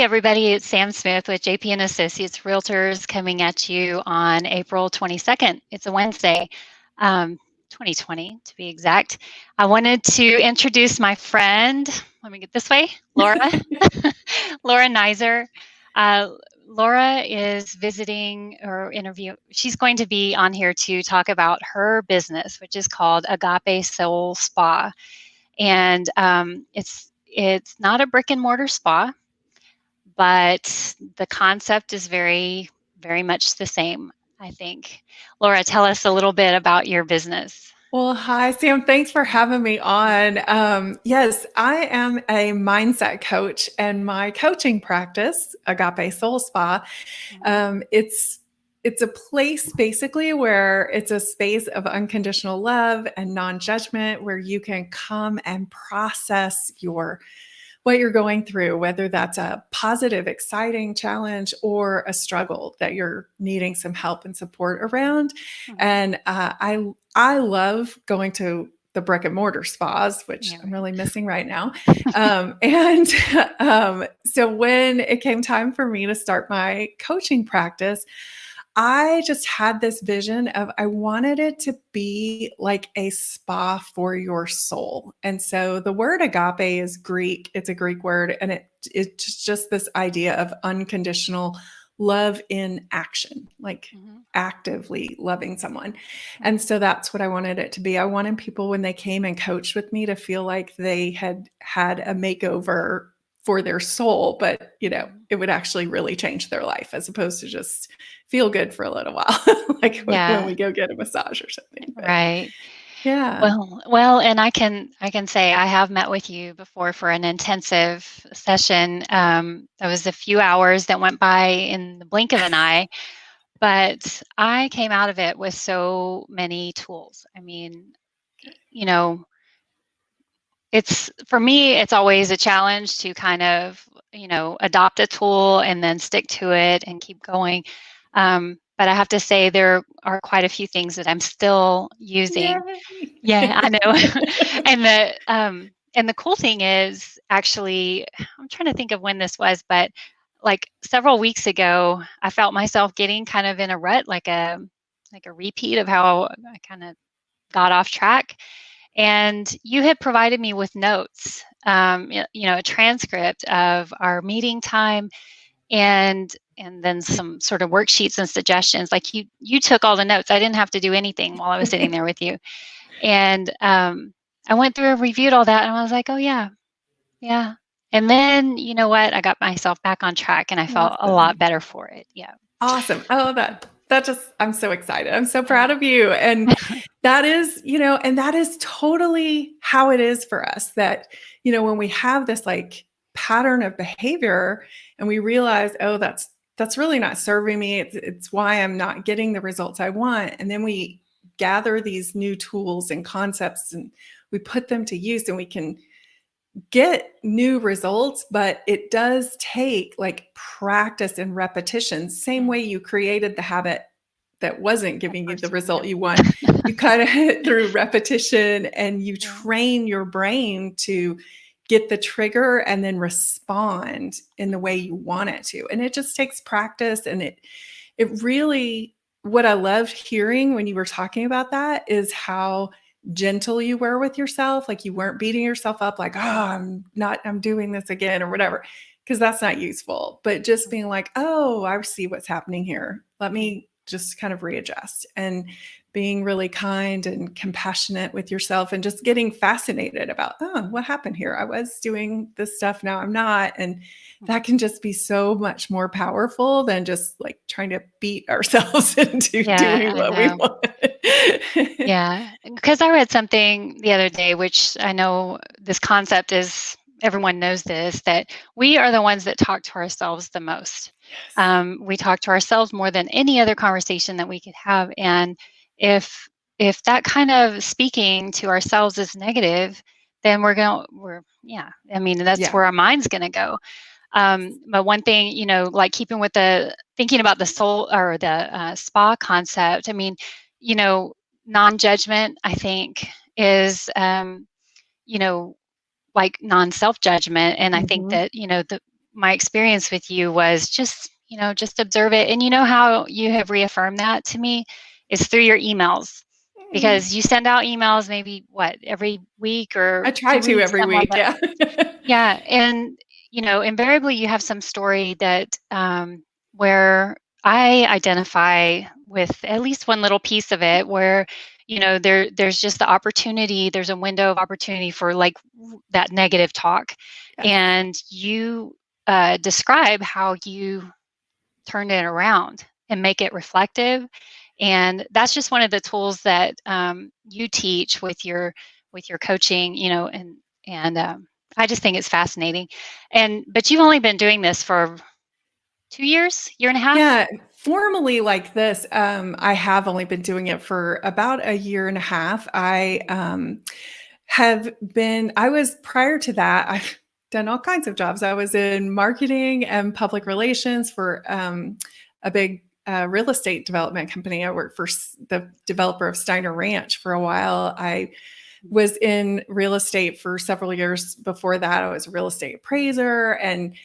everybody, it's Sam Smith with JP and Associates Realtors coming at you on April 22nd. It's a Wednesday, 2020 to be exact. I wanted to introduce my friend, let me get this way, Laura, Laura Naiser. Laura is visiting or interview. She's going to be on here to talk about her business, which is called Agape Soul Spa. And it's not a brick and mortar spa, but the concept is very, very much the same, I think. Laura, tell us a little bit about your business. Well, hi, Sam. Thanks for having me on. Yes, I am a mindset coach, and my coaching practice, Agape Soul Spa, it's a place basically where it's a space of unconditional love and non-judgment, where you can come and process what you're going through, whether that's a positive, exciting challenge or a struggle that you're needing some help and support around. And I love going to the brick and mortar spas, which I'm really missing right now. So when it came time for me to start my coaching practice, I just had this vision of I wanted it to be like a spa for your soul. And so the word agape is Greek. It's a Greek word, and it's just this idea of unconditional love in action, like actively loving someone. And so that's what I wanted it to be. I wanted people, when they came and coached with me, to feel like they had had a makeover for their soul, but it would actually really change their life, as opposed to just feel good for a little while, like when we go get a massage or something. But, right. Yeah. Well, and I can say I have met with you before for an intensive session. There was a few hours that went by in the blink of an eye, but I came out of it with so many tools. I mean, for me, it's always a challenge to kind of, adopt a tool and then stick to it and keep going. But I have to say there are quite a few things that I'm still using. Yay. Yeah, I know. And the cool thing is, actually, I'm trying to think of when this was, but like several weeks ago, I felt myself getting kind of in a rut, like a repeat of how I kind of got off track. And you had provided me with notes, a transcript of our meeting time, and then some sort of worksheets and suggestions. Like you took all the notes. I didn't have to do anything while I was sitting there with you. And I went through and reviewed all that, and I was like, oh yeah. And then, you know what? I got myself back on track, and I felt a lot better for it. Yeah. Awesome. I love that. I'm so excited. I'm so proud of you. And that is, and that is totally how it is for us, that, when we have this like pattern of behavior and we realize, oh, that's really not serving me. It's why I'm not getting the results I want. And then we gather these new tools and concepts and we put them to use, and we can get new results, but it does take like practice and repetition. Same way you created the habit that wasn't giving you the result you want. You kind of hit through repetition, and you train your brain to get the trigger and then respond in the way you want it to. And it just takes practice. And it really, what I loved hearing when you were talking about that is how gentle you were with yourself. Like you weren't beating yourself up like, oh, I'm doing this again or whatever, because that's not useful. But just being like, oh, I see what's happening here. Let me just kind of readjust, and being really kind and compassionate with yourself, and just getting fascinated about, oh, what happened here? I was doing this stuff. Now I'm not. And that can just be so much more powerful than just like trying to beat ourselves into doing what we want. Yeah, because I read something the other day, which I know this concept is, everyone knows this, that we are the ones that talk to ourselves the most. Yes. We talk to ourselves more than any other conversation that we could have. And if that kind of speaking to ourselves is negative, then that's where our mind's going to go. But one thing, like keeping with thinking about the soul or the spa concept, I mean, non-judgment, I think, is, like non-self-judgment. And I think that, my experience with you was just, just observe it. And you know how you have reaffirmed that to me is through your emails, because you send out emails maybe every week or I try 2 to weeks, every something like week. that. Yeah. Yeah. And, invariably you have some story that, where I identify with at least one little piece of it where, there's just the opportunity, there's a window of opportunity for like that negative talk. Yes. And you describe how you turn it around and make it reflective. And that's just one of the tools that you teach with your coaching, and I just think it's fascinating. But you've only been doing this for 2 years, year and a half. Yeah, formally like this, I have only been doing it for about a year and a half. I was prior to that, I've done all kinds of jobs. I was in marketing and public relations for a big real estate development company. I worked for the developer of Steiner Ranch for a while. I was in real estate for several years before that. I was a real estate appraiser. And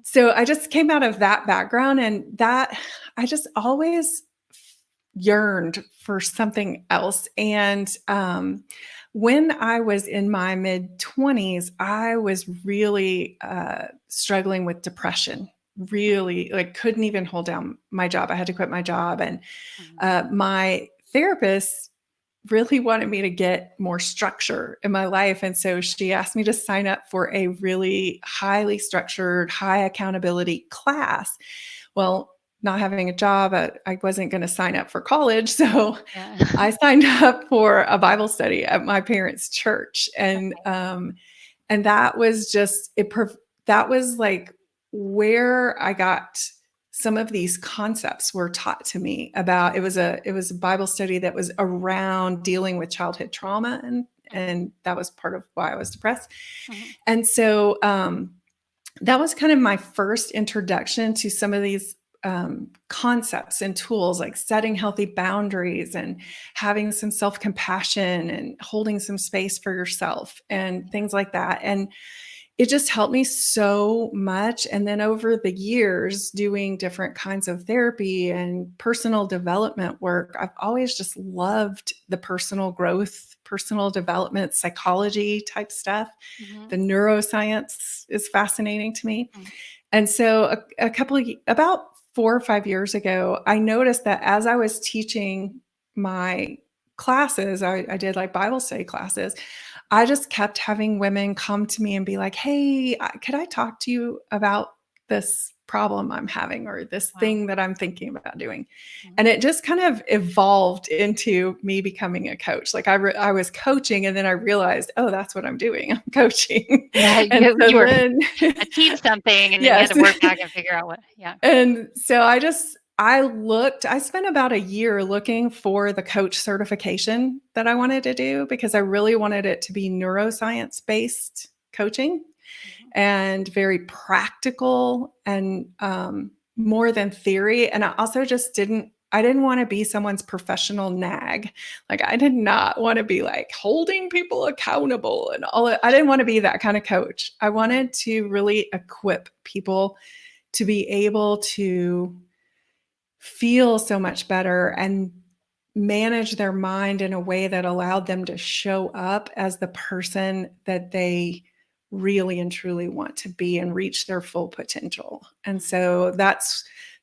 so I just came out of that background, and that I just always yearned for something else. And when I was in my mid 20s, I was really struggling with depression. Really, like, couldn't even hold down my job. I had to quit my job, and my therapist really wanted me to get more structure in my life. And so she asked me to sign up for a really highly structured, high accountability class. Well, not having a job, I wasn't going to sign up for college. So Yeah. I signed up for a Bible study at my parents' church. And that was just, that was like where I got some of these concepts were taught to me about. It was a Bible study that was around dealing with childhood trauma, and that was part of why I was depressed. And so that was kind of my first introduction to some of these concepts and tools, like setting healthy boundaries and having some self-compassion and holding some space for yourself and things like that. And it just helped me so much. And then over the years, doing different kinds of therapy and personal development work, I've always just loved the personal growth, personal development, psychology type stuff. The neuroscience is fascinating to me. And so about 4 or 5 years ago, I noticed that as I was teaching my classes, I did like Bible study classes, I just kept having women come to me and be like, hey, could I talk to you about this problem I'm having, or this thing that I'm thinking about doing? And it just kind of evolved into me becoming a coach. Like I was coaching, and then I realized, oh, that's what I'm doing. I'm coaching. Yeah, And so you were then achieved something, and then you had yes. to work back and figure out what. Yeah. And so I spent about a year looking for the coach certification that I wanted to do, because I really wanted it to be neuroscience based coaching and very practical, and more than theory. And I also just I didn't want to be someone's professional nag. Like, I did not want to be like holding people accountable and all that. I didn't want to be that kind of coach. I wanted to really equip people to be able to feel so much better and manage their mind in a way that allowed them to show up as the person that they really and truly want to be and reach their full potential. And so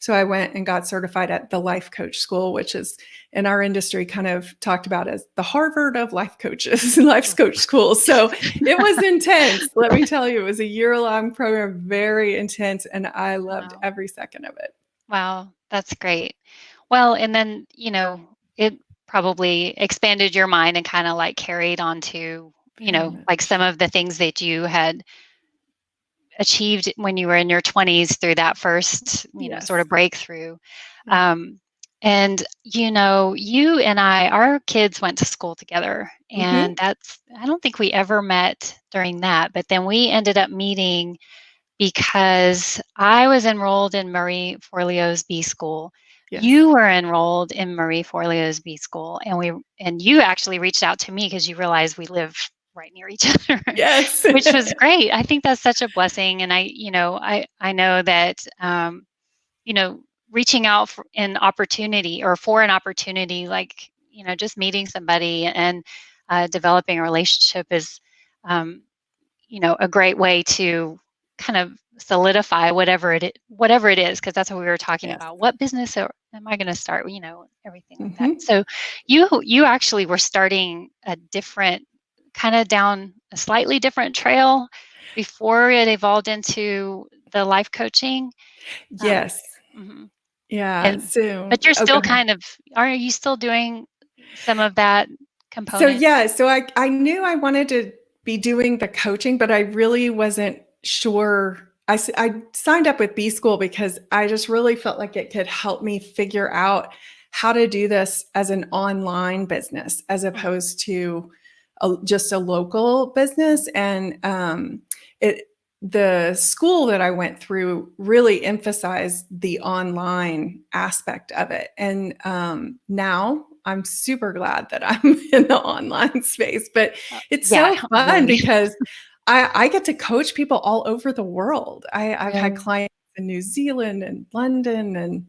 I went and got certified at the Life Coach School, which is in our industry kind of talked about as the Harvard of life coaches, Life Coach School. So it was intense. Let me tell you, it was a year-long program, very intense, and I loved every second of it. Wow, that's great. Well, and then, it probably expanded your mind and kind of like carried on to, like some of the things that you had achieved when you were in your 20s through that first, Yes. sort of breakthrough. And, you and our kids went to school together, and I don't think we ever met during that, but then we ended up meeting because I was enrolled in Marie Forleo's B School. Yes. You were enrolled in Marie Forleo's B School, and you actually reached out to me because you realized we live right near each other, Yes. which was great. I think that's such a blessing. And I know that, you know, reaching out for an opportunity or for an opportunity, like, just meeting somebody and developing a relationship is, um, a great way to kind of solidify whatever it is, because that's what we were talking Yes. about. What business am I going to start? Everything like that. Mhm. So you actually were starting a different, kind of down a slightly different trail before it evolved into the life coaching. Um, Yes. mhm. Yeah. And So, but you're oh, go still ahead. are you still doing some of that So component? yeah, so I knew I wanted to be doing the coaching, but I really wasn't sure. I signed up with B School because I just really felt like it could help me figure out how to do this as an online business as Mhm, opposed to just a local business. And it the school that I went through really emphasized the online aspect of it. And now I'm super glad that I'm in the online space, but it's yeah, so fun really. because I get to coach people all over the world. I've had Really? clients in New Zealand and London and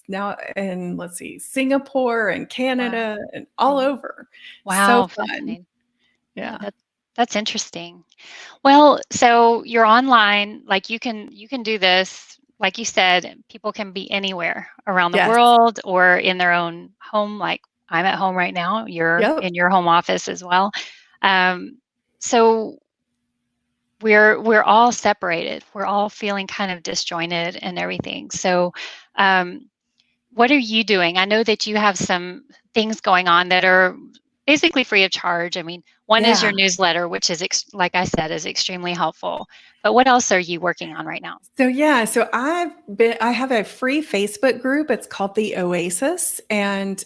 now in, let's see, Singapore and Wow. Canada and all Mhm. over. So Wow, fun. fascinating. Yeah, Yeah. that's interesting. Well, so you're online, like you can do this, like you said, people can be anywhere around the Yes. world or in their own home, like I'm at home right now, you're Yep. in your home office as well. So we're all separated. We're all feeling kind of disjointed and everything. So, um, what are you doing? I know that you have some things going on that are basically free of charge. I mean, one is your Yeah. newsletter, which is, like I said, is extremely helpful. But what else are you working on right now? So yeah, so I have a free Facebook group. It's called the Oasis, and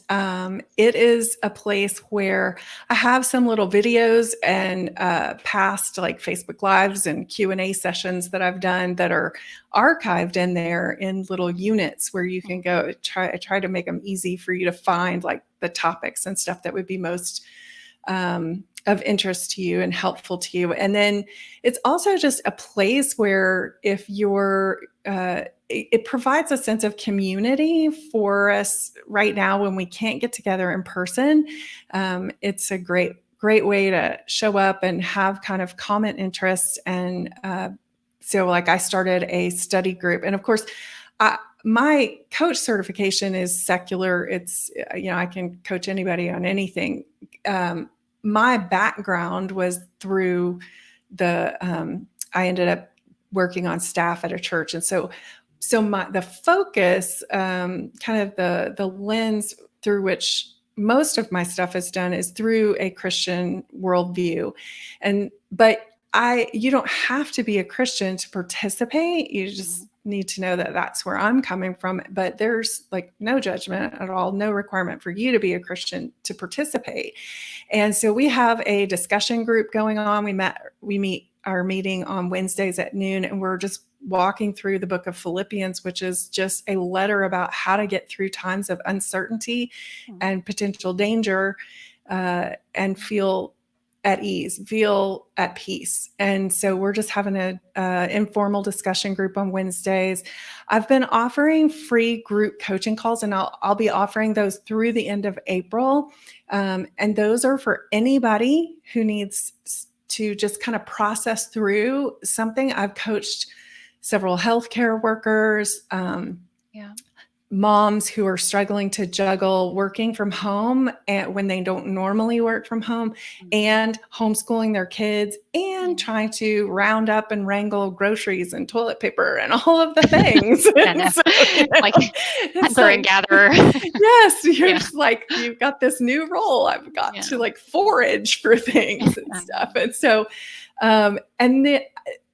it is a place where I have some little videos and past like Facebook Lives and Q&A sessions that I've done that are archived in there in little units where you can go. I try to make them easy for you to find, like the topics and stuff that would be most of interest to you and helpful to you. And then it's also just a place where if you're, it provides a sense of community for us right now when we can't get together in person. It's a great way to show up and have kind of common interests. And so, like, I started a study group, and of course, my coach certification is secular. It's, I can coach anybody on anything. My background was through I ended up working on staff at a church. And so the focus, kind of the lens through which most of my stuff is done is through a Christian worldview. But you don't have to be a Christian to participate. You just Mhm. need to know that that's where I'm coming from. But there's like no judgment at all, no requirement for you to be a Christian to participate. And so we have a discussion group going on. We meet our meeting on Wednesdays at noon, and we're just walking through the book of Philippians, which is just a letter about how to get through times of uncertainty Mhm. and potential danger, and feel at ease, feel at peace. And so we're just having a informal discussion group on Wednesdays. I've been offering free group coaching calls, and I'll be offering those through the end of April. And those are for anybody who needs to just kind of process through something. I've coached several healthcare workers, Yeah. moms who are struggling to juggle working from home and when they don't normally work from home, Mhm. and homeschooling their kids and Yeah. trying to round up and wrangle groceries and toilet paper and all of the things. I know. And so, Like it's hunter and like, gatherer. yes, you're Yeah. just like, you've got this new role. I've got Yeah. to like forage for things and I stuff. know. And so,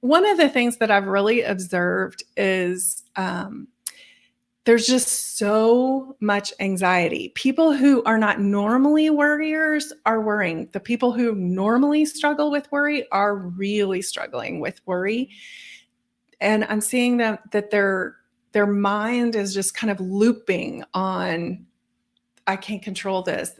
one of the things that I've really observed is, there's just so much anxiety. People who are not normally worriers are worrying. The people who normally struggle with worry are really struggling with worry. Mhm. And I'm seeing that their mind is just kind of looping on I can't control this.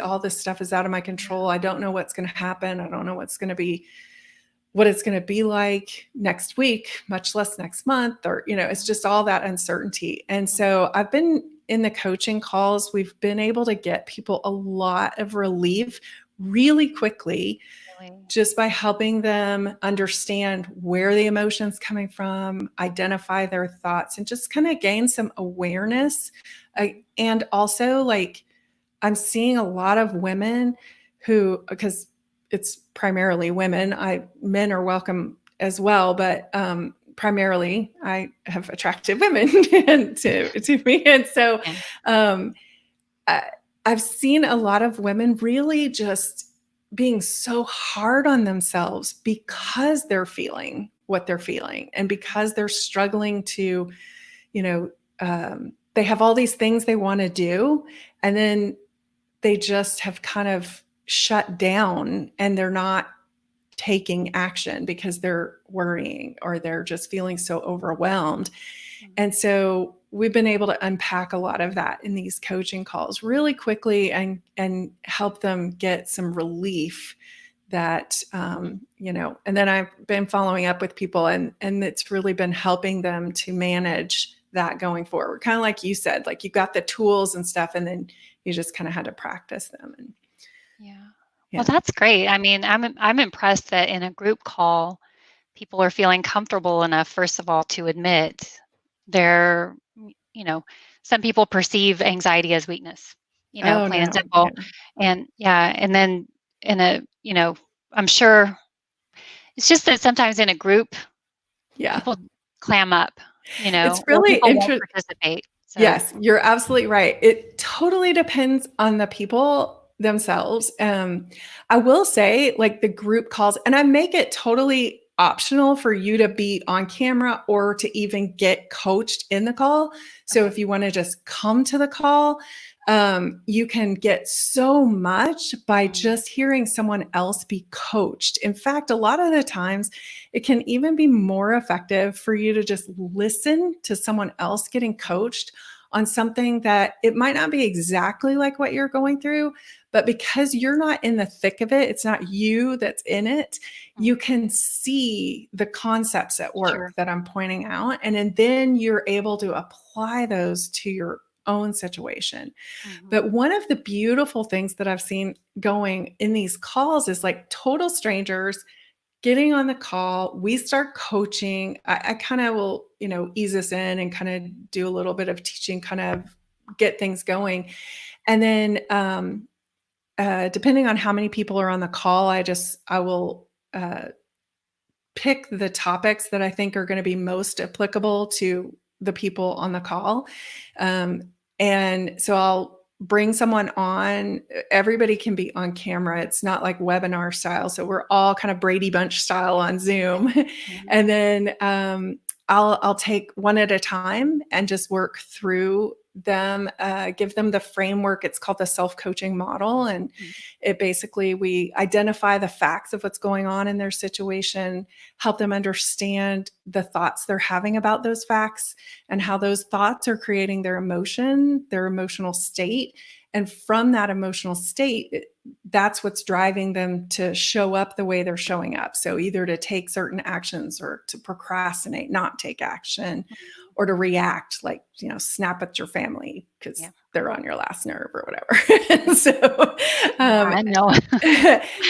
All this stuff is out of my control. I don't know what's going to happen. I don't know what it's going to be like next week, much less next month, or, it's just all that uncertainty. And so I've been in the coaching calls, we've been able to get people a lot of relief really quickly, just by helping them understand where the emotion's coming from, identify their thoughts, and just kind of gain some awareness. And also, like, I'm seeing a lot of women who, because it's primarily women, men are welcome as well, but primarily I have attracted women to me. And so I've seen a lot of women really just being so hard on themselves because they're feeling what they're feeling, and because they're struggling to, they have all these things they want to do, and then they just have kind of shut down, and they're not taking action because they're worrying, or they're just feeling so overwhelmed. And so we've been able to unpack a lot of that in these coaching calls really quickly, and help them get some relief that, and then I've been following up with people, and it's really been helping them to manage that going forward. Kind of like you said, like, you got the tools and stuff, and then you just kind of had to practice them. And well, that's great. I mean, I'm impressed that in a group call, people are feeling comfortable enough, first of all, to admit they're, some people perceive anxiety as weakness, plain and simple. And and then I'm sure it's just that sometimes in a group, people clam up, it's really interesting. Participate. So. Yes, you're absolutely right. It totally depends on the people themselves. I will say, like, the group calls, and I make it totally optional for you to be on camera or to even get coached in the call. So if you want to just come to the call, you can get so much by just hearing someone else be coached. In fact, a lot of the times it can even be more effective for you to just listen to someone else getting coached on something that it might not be exactly like what you're going through, but because you're not in the thick of it, it's not you that's in it, you can see the concepts at work that I'm pointing out. And then you're able to apply those to your own situation. But one of the beautiful things that I've seen going in these calls is, like, total strangers getting on the call. We start coaching. I kind of will, ease us in and kind of do a little bit of teaching, kind of get things going. And then depending on how many people are on the call, I will pick the topics that I think are going to be most applicable to the people on the call. And so I'll bring someone on. Everybody can be on camera. It's not like webinar style. So we're all kind of Brady Bunch style on Zoom. And then I'll take one at a time and just work through them, give them the framework. It's called the self-coaching model. And it basically, we identify the facts of what's going on in their situation, help them understand the thoughts they're having about those facts, and how those thoughts are creating their emotional state. And from that emotional state, that's what's driving them to show up the way they're showing up. So either to take certain actions, or to procrastinate, not take action, or to react, like, snap at your family because they're on your last nerve or whatever. So, I know.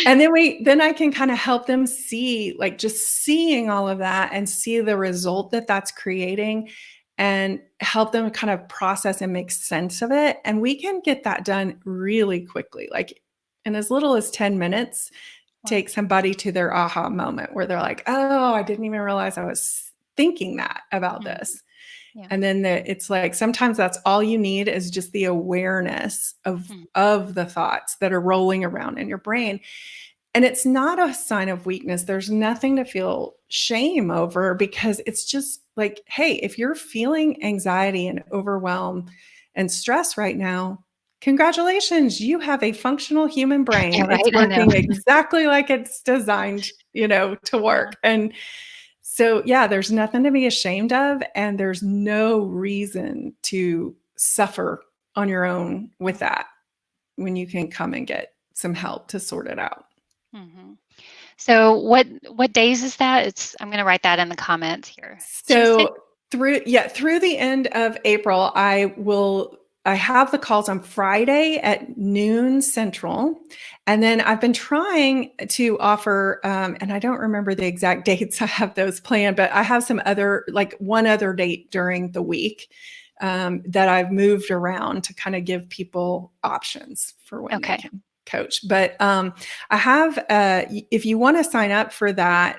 And then I can kind of help them see, like, just seeing all of that and see the result that that's creating, and help them kind of process and make sense of it. And we can get that done really quickly, like in as little as 10 minutes, take somebody to their aha moment where they're like, oh, I didn't even realize I was thinking that about this. And then it's like, sometimes that's all you need, is just the awareness of the thoughts that are rolling around in your brain. And it's not a sign of weakness. There's nothing to feel shame over, because it's just like, hey, if you're feeling anxiety and overwhelm and stress right now, congratulations, you have a functional human brain. It's working exactly like it's designed, to work. And so, there's nothing to be ashamed of, and there's no reason to suffer on your own with that when you can come and get some help to sort it out. Mm-hmm. So what days is that? I'm going to write that in the comments here. Tuesday? So through the end of April, I have the calls on Friday at noon Central. And then I've been trying to offer, and I don't remember the exact dates I have those planned, but I have one other date during the week that I've moved around to kind of give people options for when they can coach. But I have, if you want to sign up for that,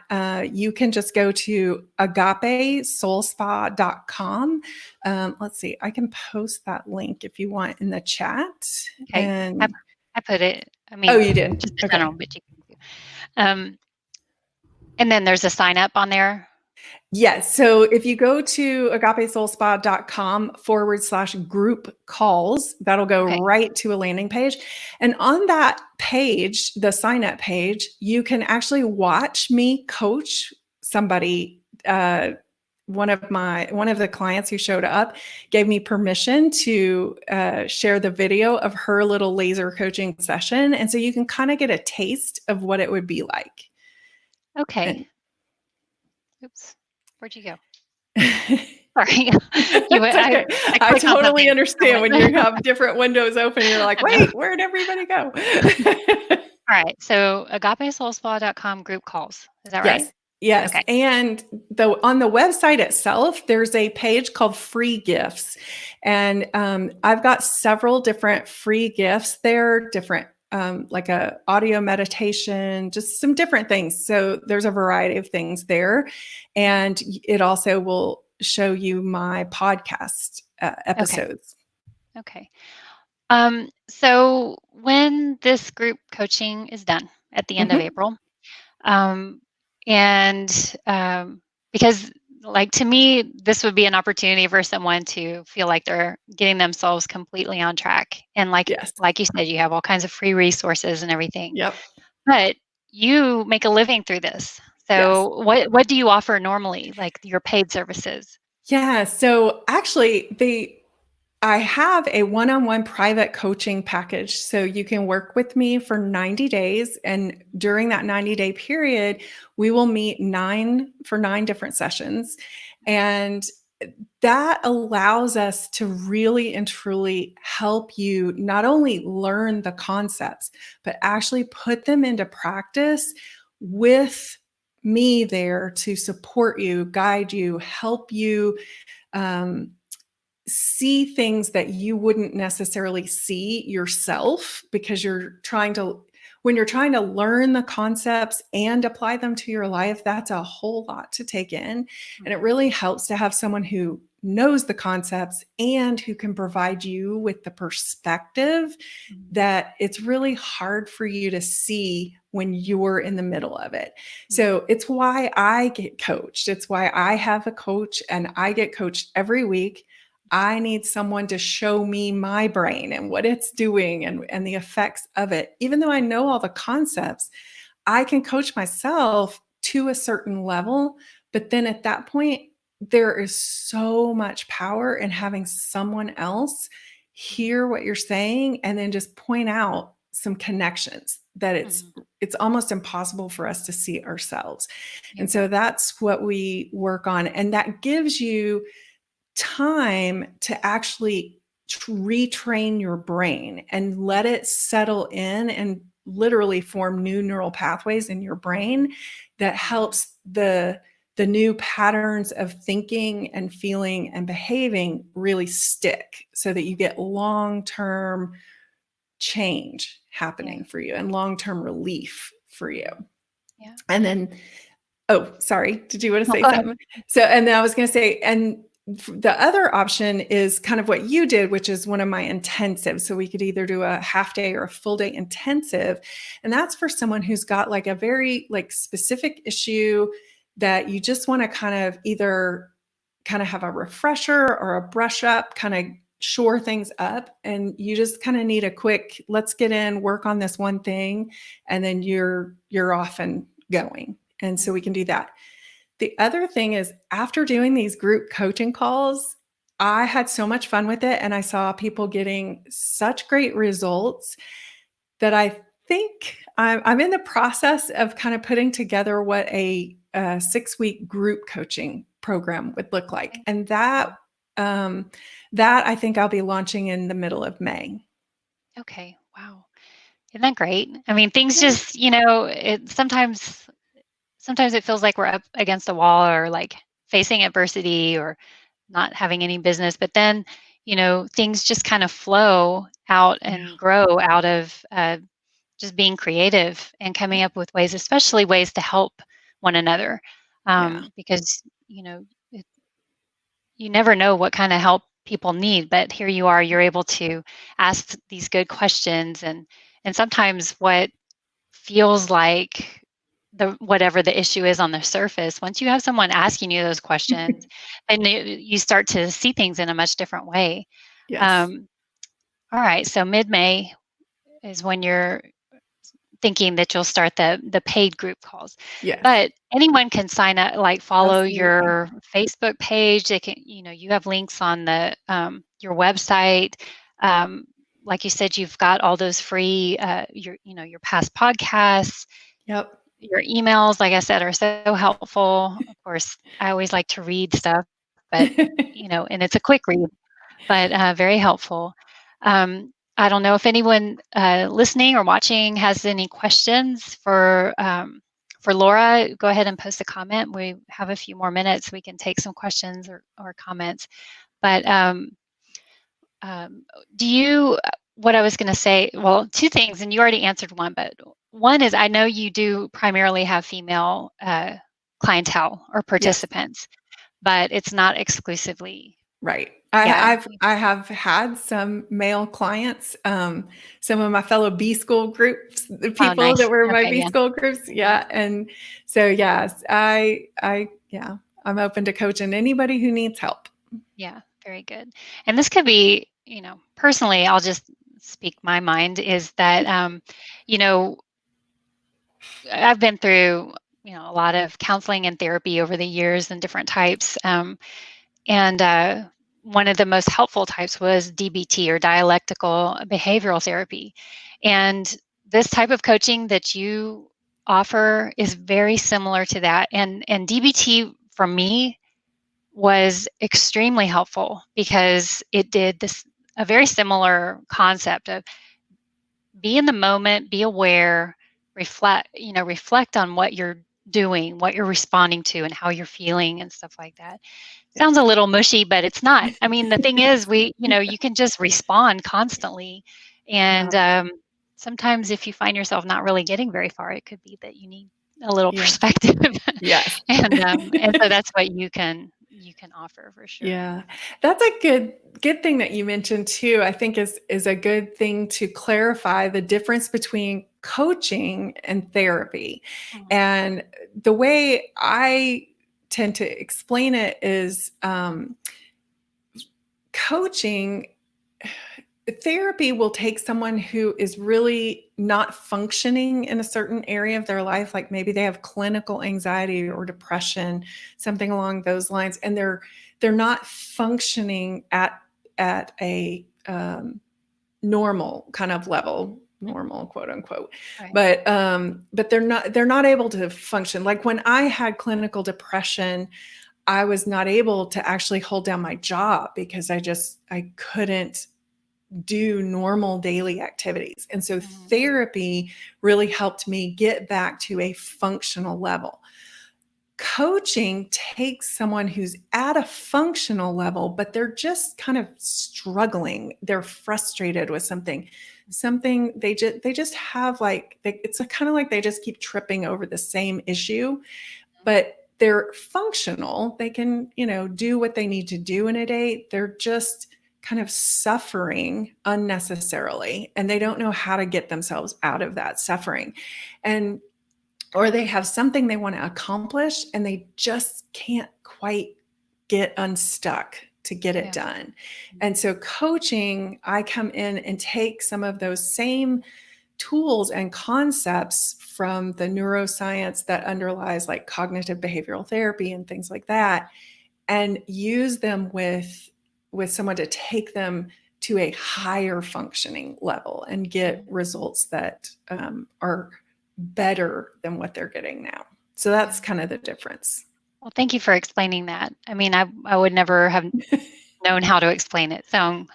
you can just go to agapesoulspa.com. Let's see, I can post that link if you want in the chat. Okay. And I put it, I mean, oh, you did? just the general, but you can do. And then there's a sign up on there. Yes. So if you go to agapesoulspa.com/group calls, that'll go right to a landing page. And on that page, the sign up page, you can actually watch me coach somebody. One of the clients who showed up gave me permission to share the video of her little laser coaching session. And so you can kind of get a taste of what it would be like. Okay. Oops. Where'd you go? Sorry. Okay. I totally understand when you have different windows open. You're like, wait, where'd everybody go? All right. So agapesoulspa.com group calls. Is that right? Yes. Okay. And on the website itself, there's a page called free gifts. And I've got several different free gifts there, different like a audio meditation, just some different things. So there's a variety of things there. And it also will show you my podcast episodes. Okay. So when this group coaching is done at the end of April, because like to me, this would be an opportunity for someone to feel like they're getting themselves completely on track. And like you said, you have all kinds of free resources and everything. Yep. But you make a living through this. So what do you offer normally, like your paid services? Yeah. So actually I have a one-on-one private coaching package. So you can work with me for 90 days. And during that 90-day period, we will meet 9 different sessions. And that allows us to really and truly help you not only learn the concepts, but actually put them into practice with me there to support you, guide you, help you, see things that you wouldn't necessarily see yourself, because when you're trying to learn the concepts and apply them to your life, that's a whole lot to take in. And it really helps to have someone who knows the concepts and who can provide you with the perspective that it's really hard for you to see when you're in the middle of it. So it's why I get coached. It's why I have a coach and I get coached every week. I need someone to show me my brain and what it's doing and the effects of it. Even though I know all the concepts, I can coach myself to a certain level. But then at that point, there is so much power in having someone else hear what you're saying and then just point out some connections that it's almost impossible for us to see ourselves. And so that's what we work on. And that gives you time to actually retrain your brain and let it settle in and literally form new neural pathways in your brain that helps the new patterns of thinking and feeling and behaving really stick, so that you get long-term change happening for you and long-term relief for you. Yeah. And then, oh, sorry, did you want to say something? So, and then I was going to say, and the other option is kind of what you did, which is one of my intensives. So we could either do a half day or a full day intensive. And that's for someone who's got like a very like specific issue that you just want to kind of either kind of have a refresher or a brush up, kind of shore things up. And you just kind of need a quick, let's get in, work on this one thing. And then you're off and going. And so we can do that. The other thing is, after doing these group coaching calls, I had so much fun with it, and I saw people getting such great results that I think I'm in the process of kind of putting together what a 6-week group coaching program would look like. Okay. And that I think I'll be launching in the middle of May. Okay. Wow. Isn't that great? I mean, things Yeah. just, sometimes it feels like we're up against a wall or like facing adversity or not having any business, but then, things just kind of flow out and grow out of just being creative and coming up with ways, especially ways to help one another. Yeah. Because, it, you never know what kind of help people need, but here you are, you're able to ask these good questions, and sometimes what feels like whatever the issue is on the surface, once you have someone asking you those questions, and you start to see things in a much different way. Yes. Um, all right, so mid-May is when you're thinking that you'll start the paid group calls. Yes. But anyone can sign up, like follow Absolutely. your Facebook page. They can, you have links on the your website. Um, like you said, you've got all those free your past podcasts, Yep. your emails, like I said, are so helpful. Of course, I always like to read stuff, but and it's a quick read, but very helpful. I don't know if anyone listening or watching has any questions for Laura. Go ahead and post a comment. We have a few more minutes. We can take some questions or comments. But um, do you, what I was going to say, well, two things, and you already answered one, but one is I know you do primarily have female clientele or Yes. participants, but it's not exclusively. Right. Yeah. I have had some male clients, some of my fellow B school groups, the Oh, people that nice. were in my Okay. B Yeah. school groups. Yeah. And so, yes, yeah, I'm open to coaching anybody who needs help. Yeah. Very good. And this could be, personally, I'll just speak my mind is that, you know, I've been through, a lot of counseling and therapy over the years and different types. And one of the most helpful types was DBT or dialectical behavioral therapy. And this type of coaching that you offer is very similar to that. And DBT for me was extremely helpful because it did this a very similar concept of be in the moment, be aware, reflect on what you're doing, what you're responding to and how you're feeling and stuff like that. Sounds a little mushy, but it's not. I mean, the thing is, you can just respond constantly. Yeah. And sometimes if you find yourself not really getting very far, it could be that you need a little Yeah. perspective. Yes. And so that's what you can offer for sure. Yeah. That's a good thing that you mentioned too. I think is a good thing to clarify the difference between coaching and therapy. Mhm. And the way I tend to explain it is coaching therapy will take someone who is really not functioning in a certain area of their life, like maybe they have clinical anxiety or depression, something along those lines, and they're not functioning at a normal kind of level, Mhm. normal quote unquote, Right. but they're not able to function. Like when I had clinical depression, I was not able to actually hold down my job because I couldn't do normal daily activities. And so Mhm. therapy really helped me get back to a functional level. Coaching takes someone who's at a functional level, but they're just kind of struggling. They're frustrated with something they just have it's kind of like they just keep tripping over the same issue, but they're functional. They can, do what they need to do in a day. They're just kind of suffering unnecessarily, and they don't know how to get themselves out of that suffering. And or they have something they want to accomplish and they just can't quite get unstuck to get it Yeah. done. And so coaching, I come in and take some of those same tools and concepts from the neuroscience that underlies like cognitive behavioral therapy and things like that, and use them with with someone to take them to a higher functioning level and get results that are better than what they're getting now. So that's kind of the difference. Well, thank you for explaining that. I mean, I would never have known how to explain it. So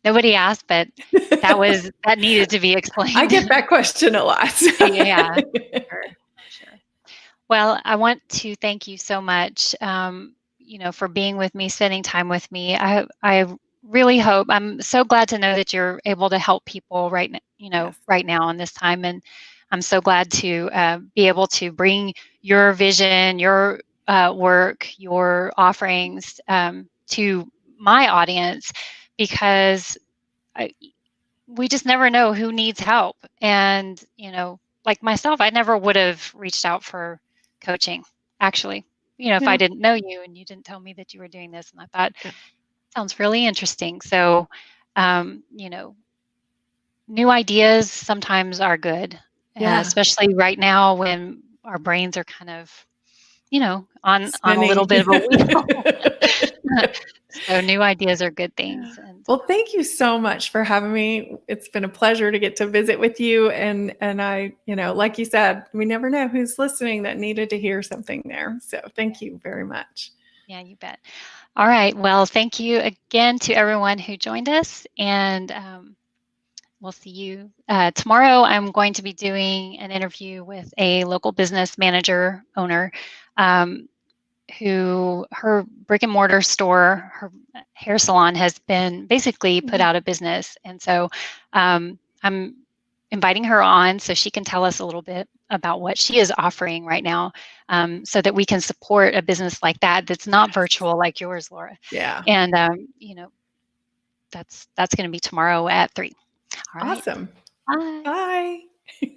nobody asked, but that needed to be explained. I get that question a lot. Yeah, I'm sure. Well, I want to thank you so much, for being with me, spending time with me. I really hope, I'm so glad to know that you're able to help people right now, Yes. right now in this time. And I'm so glad to be able to bring your vision, your work, your offerings to my audience, because we just never know who needs help. And, like myself, I never would have reached out for coaching, actually, if I didn't know you and you didn't tell me that you were doing this. And I thought, sounds really interesting. So, new ideas sometimes are good, especially right now when our brains are kind of, on a little bit of a wheel. So new ideas are good things. And well, thank you so much for having me. It's been a pleasure to get to visit with you. And I, like you said, we never know who's listening that needed to hear something there. So thank you very much. Yeah, you bet. All right. Well, thank you again to everyone who joined us. And we'll see you tomorrow. I'm going to be doing an interview with a local business manager owner who her brick and mortar store, her hair salon has been basically put out of business. And so I'm inviting her on so she can tell us a little bit about what she is offering right now, so that we can support a business like that's not virtual like yours, Laura. Yeah. And, that's going to be tomorrow at 3. All right. Awesome. Bye. Bye.